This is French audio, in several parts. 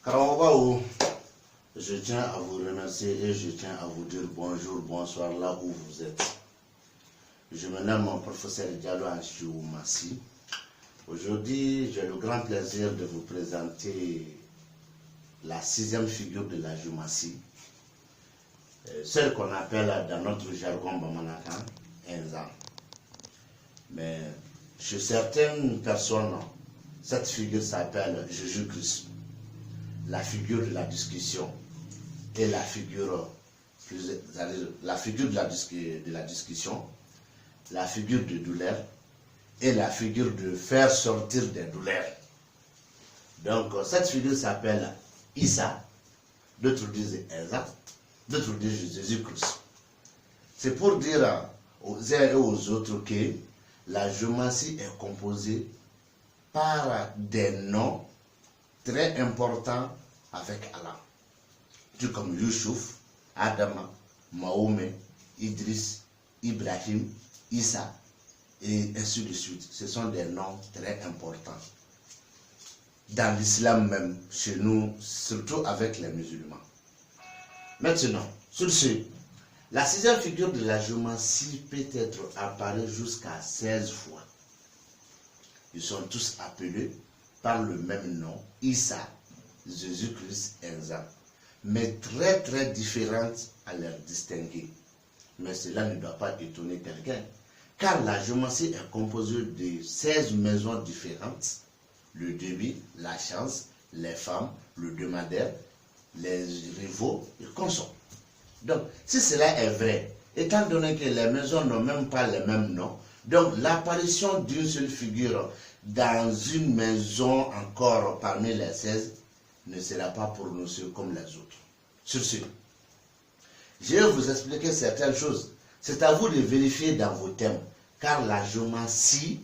Karamabao, je tiens à vous remercier et je tiens à vous dire bonjour, bonsoir là où vous êtes. Je me nomme mon professeur Diallo Anchiou Massi. Aujourd'hui, j'ai le grand plaisir de vous présenter la 6e figure de la Jumassi, celle qu'on appelle dans notre jargon bamanaka Enza. Mais chez certaines personnes, cette figure s'appelle Jésus-Christ, la figure de la discussion et la figure de la discussion, la figure de douleur et la figure de faire sortir des douleurs. Donc cette figure s'appelle Issa, d'autres disent Enza, d'autres disent Jésus-Christ. C'est pour dire aux uns et aux autres que la Jumassi est composée par des noms très importants avec Allah, tout comme Yusuf, Adama, Mahomet, Idriss, Ibrahim, Issa, et ainsi de suite. Ce sont des noms très importants. Dans l'islam même, chez nous, surtout avec les musulmans. Maintenant, sur ce, la 6e figure de la Jumassi peut être apparue jusqu'à 16 fois. Ils sont tous appelés par le même nom, Issa, Jésus-Christ, Enza, mais très très différentes à leur distinguer. Mais cela ne doit pas étonner quelqu'un, car la Jumassi est composée de 16 maisons différentes: le débit, la chance, les femmes, le demandeur, les rivaux et consorts. Donc, si cela est vrai, étant donné que les maisons n'ont même pas les mêmes noms, donc l'apparition d'une seule figure dans une maison encore parmi les 16 ne sera pas prononcée comme les autres. Sur ce, je vais vous expliquer certaines choses. C'est à vous de vérifier dans vos thèmes, car la Jumassi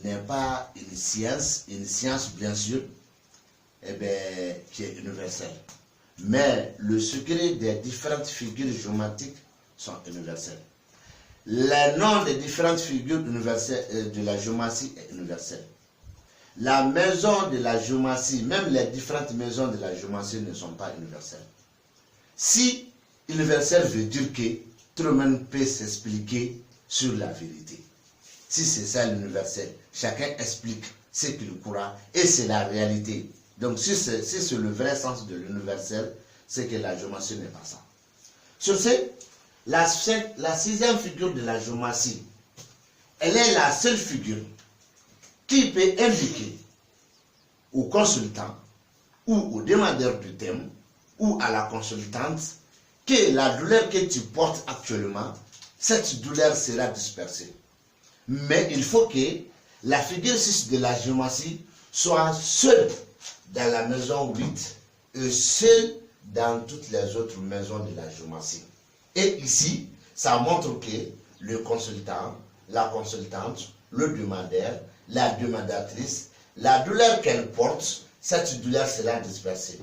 n'est pas une science bien sûr, qui est universelle. Mais le secret des différentes figures géomatiques sont universels. Les noms des différentes figures universelles de la Jumassi est universel. La maison de la Jumassi, même les différentes maisons de la Jumassi ne sont pas universelles. Si universel veut dire que tout le monde peut s'expliquer sur la vérité. Si c'est ça l'universel, chacun explique ce qu'il croit et c'est la réalité. Donc si c'est le vrai sens de l'universel, c'est que la Jumassi n'est pas ça. Sur ce, la 6e figure de la Jumassi, elle est la seule figure qui peut indiquer au consultant ou au demandeur du thème ou à la consultante que la douleur que tu portes actuellement, cette douleur sera dispersée. Mais il faut que la figure 6 de la Jumassi soit seule dans la maison 8 et seule dans toutes les autres maisons de la Jumassi. Et ici, ça montre que le consultant, la consultante, le demandeur, la demandatrice, la douleur qu'elle porte, cette douleur sera dispersée.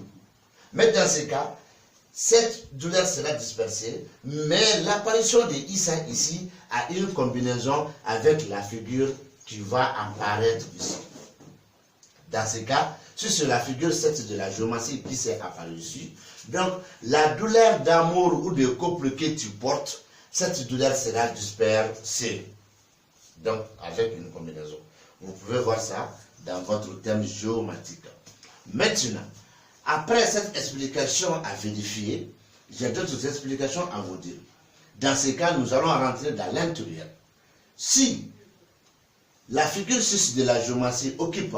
Mais dans ce cas, cette douleur sera dispersée, mais l'apparition de Issa ici a une combinaison avec la figure qui va apparaître ici. Dans ce cas, si c'est la figure 7 de la Jumassi qui s'est apparue ici, donc la douleur d'amour ou de couple que tu portes, cette douleur sera dispersée. Donc, avec une combinaison. Vous pouvez voir ça dans votre thème géomatique. Maintenant, après cette explication à vérifier, j'ai d'autres explications à vous dire. Dans ce cas, nous allons rentrer dans l'intérieur. Si la figure 6 de la Jumassi occupe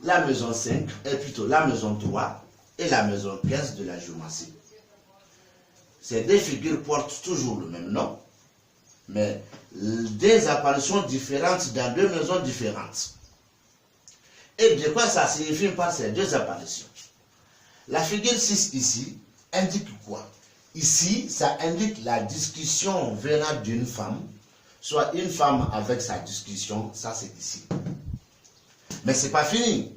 la maison 5, et plutôt la maison 3 et la maison 15 de la Jumassi, ces deux figures portent toujours le même nom, mais des apparitions différentes dans deux maisons différentes. Et de quoi ça signifie par ces deux apparitions? La figure 6 ici indique quoi? Ici, ça indique la discussion venant d'une femme, soit une femme avec sa discussion, ça c'est ici. Mais ce n'est pas fini.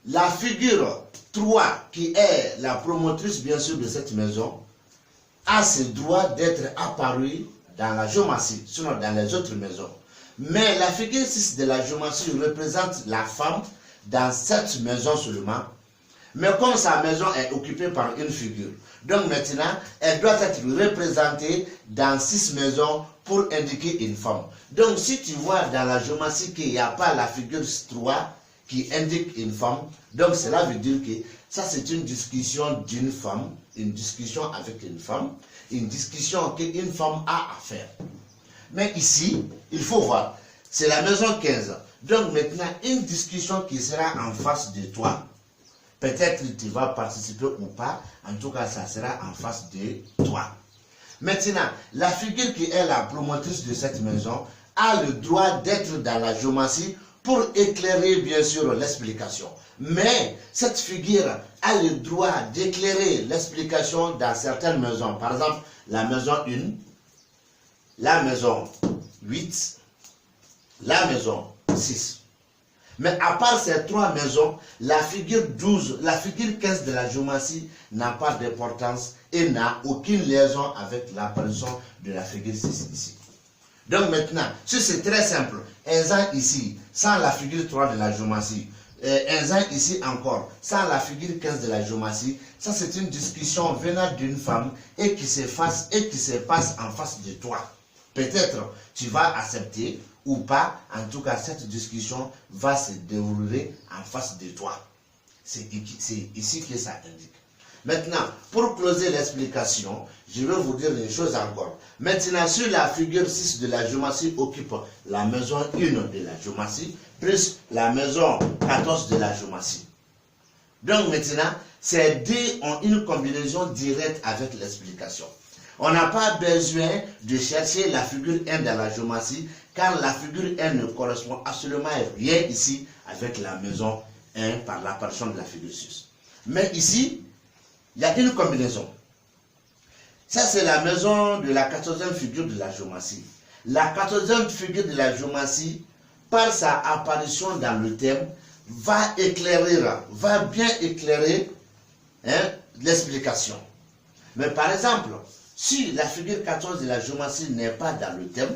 La figure 3, qui est la promotrice bien sûr de cette maison, a ce droit d'être apparue dans la Jumassi, sinon dans les autres maisons. Mais la figure 6 de la géométrie représente la femme dans cette maison seulement. Mais comme sa maison est occupée par une figure, donc maintenant, elle doit être représentée dans 6 maisons pour indiquer une femme. Donc si tu vois dans la géométrie qu'il n'y a pas la figure 3 qui indique une femme, donc cela veut dire que ça c'est une discussion d'une femme, une discussion avec une femme, une discussion qu'une femme a à faire. Mais ici, il faut voir, c'est la maison 15. Donc maintenant, une discussion qui sera en face de toi. Peut-être que tu vas participer ou pas, en tout cas ça sera en face de toi. Maintenant, la figure qui est la promotrice de cette maison a le droit d'être dans la géométrie pour éclairer bien sûr l'explication. Mais cette figure a le droit d'éclairer l'explication dans certaines maisons. Par exemple, la maison 1, la maison 8, la maison 6. Mais à part ces 3 maisons, la figure 12, la figure 15 de la géométrie n'a pas d'importance et n'a aucune liaison avec l'apparition de la figure 6 ici. Donc maintenant, si c'est très simple, exemple ici, sans la figure 3 de la géométrie, exemple ici encore, sans la figure 15 de la géométrie, ça c'est une discussion venant d'une femme et qui se passe en face de toi. Peut-être tu vas accepter ou pas, en tout cas cette discussion va se dérouler en face de toi. C'est ici que ça indique. Maintenant, pour closer l'explication, je vais vous dire une chose encore. Maintenant, sur la figure 6 de la géométrie occupe la maison 1 de la géométrie, plus la maison 14 de la géométrie. Donc maintenant, ces deux ont une combinaison directe avec l'explication. On n'a pas besoin de chercher la figure 1 dans la géométrie, car la figure 1 ne correspond absolument rien ici avec la maison 1 par l'apparition de la figure 6. Mais ici, il y a une combinaison. Ça, c'est la maison de la 14e figure de la géométrie. La 14e figure de la géométrie, par sa apparition dans le thème, va bien éclairer l'explication. Mais par exemple, si la figure 14 de la géométrie n'est pas dans le thème,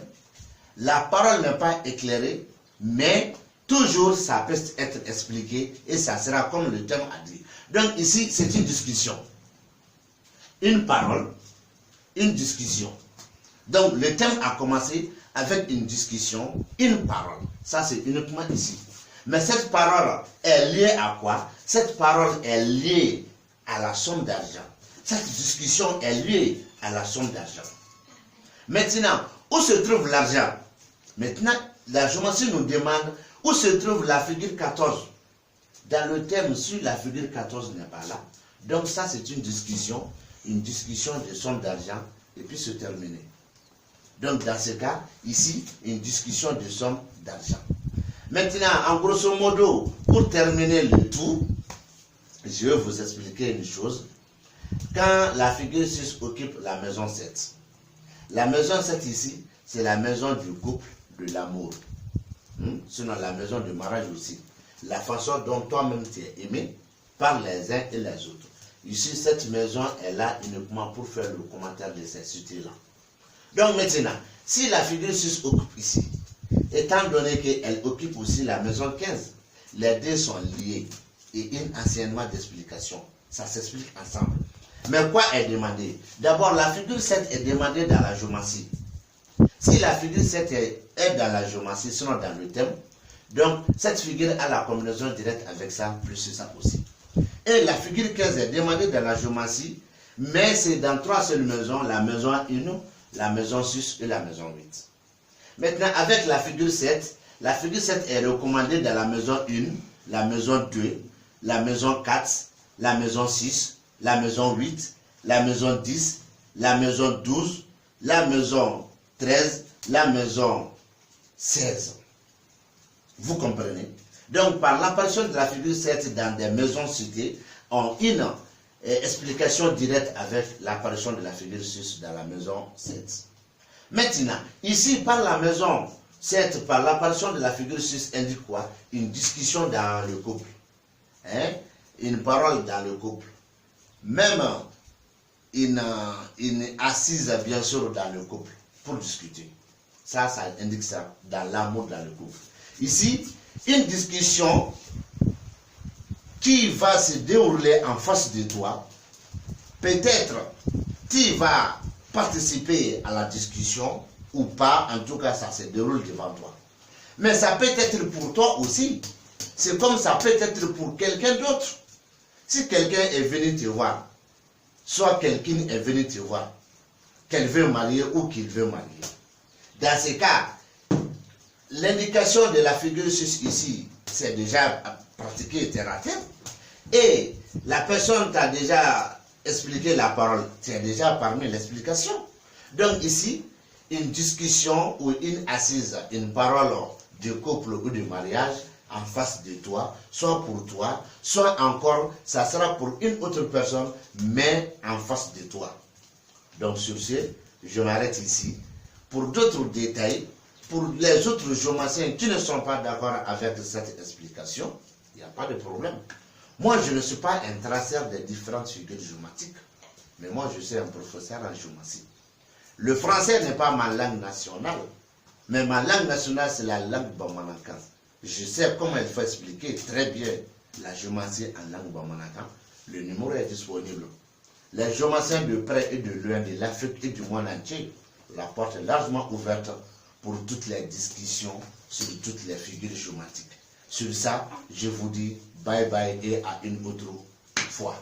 la parole n'est pas éclairée, mais toujours ça peut être expliqué et ça sera comme le thème a dit. Donc ici, c'est une discussion. Une parole, une discussion. Donc le thème a commencé avec une discussion, une parole. Ça c'est uniquement ici. Mais cette parole est liée à quoi? Cette parole est liée à la somme d'argent. Cette discussion est liée à la somme d'argent. Maintenant, où se trouve l'argent? Maintenant, la géométrie nous demande où se trouve la figure 14. Dans le thème, si la figure 14 n'est pas là, donc ça c'est une discussion de somme d'argent, et puis se terminer. Donc dans ce cas, ici, une discussion de somme d'argent. Maintenant, en grosso modo, pour terminer le tout, je vais vous expliquer une chose. Quand la figure 6 occupe la maison 7, la maison 7 ici, c'est la maison du couple, de l'amour. Sinon la maison du mariage aussi. La façon dont toi-même tu es aimé par les uns et les autres. Ici, cette maison est là uniquement pour faire le commentaire de cette cité-là. Donc maintenant, si la figure 6 occupe ici, étant donné qu'elle occupe aussi la maison 15, les deux sont liés et un enseignement d'explication. Ça s'explique ensemble. Mais quoi est demandé? D'abord, la figure 7 est demandée dans la géométrie. Si la figure 7 est dans la géométrie, sinon dans le thème, donc cette figure a la combinaison directe avec ça, plus ça aussi. Et la figure 15 est demandée dans la géométrie, mais c'est dans 3 seules maisons, la maison 1, la maison 6 et la maison 8. Maintenant, avec la figure 7 est recommandée dans la maison 1, la maison 2, la maison 4, la maison 6, la maison 8, la maison 10, la maison 12, la maison 13, la maison 16. Vous comprenez? Donc, par l'apparition de la figure 7 dans des maisons citées, ont une explication directe avec l'apparition de la figure 6 dans la maison 7. Maintenant, ici, par la maison 7, par l'apparition de la figure 6, indique quoi? Une discussion dans le couple. Une parole dans le couple. Même une assise, bien sûr, dans le couple, pour discuter. Ça indique ça dans l'amour, dans le couple. Ici, une discussion qui va se dérouler en face de toi. Peut-être tu vas participer à la discussion ou pas. En tout cas, ça se déroule devant toi. Mais ça peut être pour toi aussi. C'est comme ça peut être pour quelqu'un d'autre. Si quelqu'un est venu te voir, soit quelqu'un est venu te voir, qu'elle veut marier ou qu'il veut marier. Dans ce cas, l'indication de la figure ici, c'est déjà pratiqué terre à terre. Et la personne t'a déjà expliqué la parole, c'est déjà parmi l'explication. Donc ici, une discussion ou une assise, une parole de couple ou de mariage en face de toi, soit pour toi, soit encore, ça sera pour une autre personne, mais en face de toi. Donc sur ce, je m'arrête ici. Pour d'autres détails, pour les autres géomanciens qui ne sont pas d'accord avec cette explication, il n'y a pas de problème. Moi, je ne suis pas un traceur des différentes figures géomatiques, mais moi, je suis un professeur en géomatie. Le français n'est pas ma langue nationale, mais ma langue nationale, c'est la langue bamanakan. Je sais comment il faut expliquer très bien la géomatie en langue bamanakan. Le numéro est disponible. Les géomanciens de près et de loin de l'Afrique et du monde entier, la porte est largement ouverte pour toutes les discussions sur toutes les figures géomatiques. Sur ça, je vous dis bye bye et à une autre fois.